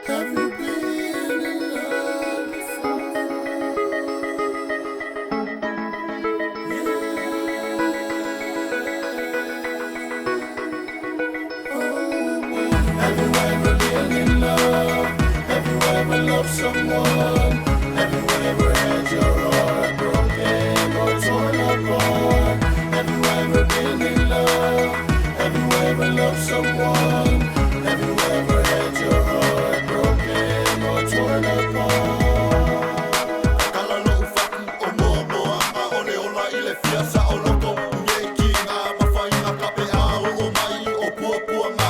Have you been in love before? Have you ever been in love? Have you ever loved someone? Have you ever had your heart broken or torn apart? Have you ever been in love? Have you ever loved someone? Have you ever had your heart broken or torn apart? Kala no ufaku o moa a ole ola I le fiasa o loko Ngei ki ngā mawhainga kape a o mai o pua ngā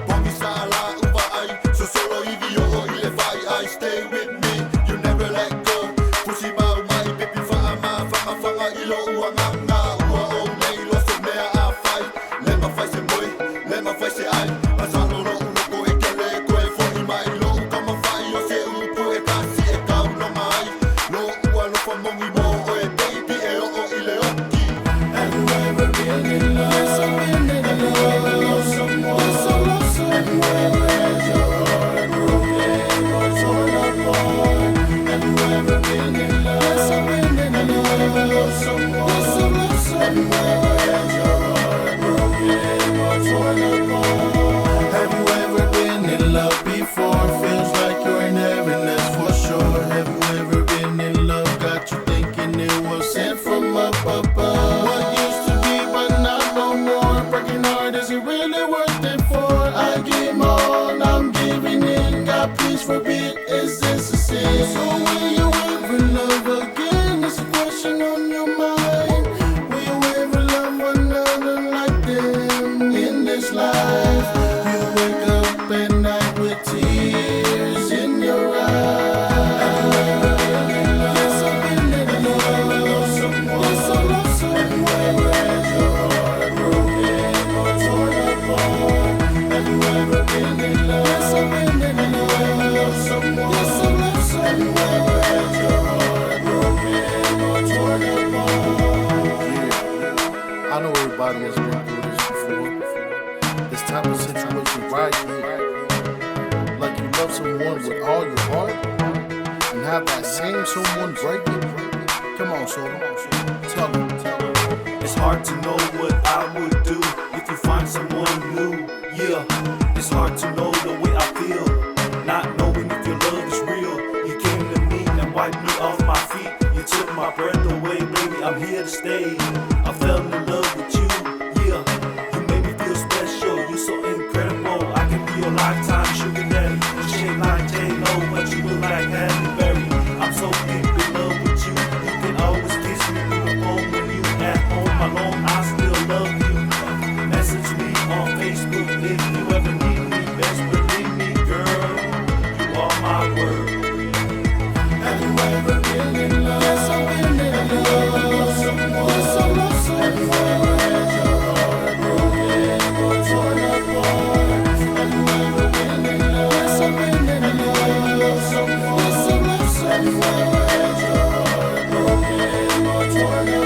Pongi sa la upa ai, so solo iwi o I le vai ai Stay with me, you never let go Pusi mau mai, pipi whanga ilo ua ngā ua o nei loso mea a whai Le ma whai se moi, le ma whai se ai A salo lo uloko e kele koe whoi mai Lo uka ma whai o se upu e kasi e kau no mai Lo ua lo whamongi mo o e baby e o I le oki Have you ever been in love? Yes, I've been in love. Have you ever loved someone? Yes, I love someone. Have you ever had your heart broken or torn apart? Have you ever been in love? Yes, I've been in love. Have you ever loved someone? Yes, I love someone. Have you ever had your heart broken or torn apart? Have you ever been in love before? Feels like you're in heaven, that's for sure. Have you ever been in love? Got you thinking it was sent from up above. What used to be, but not no more. Breaking heart, is it really worth it for? I give more, I'm giving in. God, please forbid, is this a sin? So will you ever love again? It's a question on your mind. Will you ever love another like them in this life? You wake up at night with tears in your eyes. Yes, I've been in love. Yes, I love someone. Have you ever had your heart broken or torn apart? Have you ever been in love? Yes, I've been in love. Have you ever loved someone? Yes, I love someone. Have you ever had your heart broken or torn apart? I know everybody has been through this before. This type of situation right here. Like you love someone with all your heart and have that same someone break it. Come on, Soda. Tell them. It's hard to know what I would do if you find someone new. Yeah, it's hard to know the way I feel, not knowing if your love is real. You came to me and wiped me off my feet. You took my breath away, baby, I'm here to stay. I fell in love with you, yeah. You made me feel special, you're so incredible. I can be your lifetime sugar daddy. You shake like J-Lo, but you look like Halle Berry. I'm so deep in love with you. You can always kiss me through the phone when you at home alone. I still love you. Message me on Facebook if you ever need me. Best believe me, girl, you are my word. Have you ever been in love? Yes, I've been in love. Have you ever loved someone? Yes, I love someone. Have you ever had your heart broken or torn apart? Have you ever been in love? Yes, I've been in love. Have you ever loved someone? Yes, I love someone. Have you ever had your heart broken or torn apart?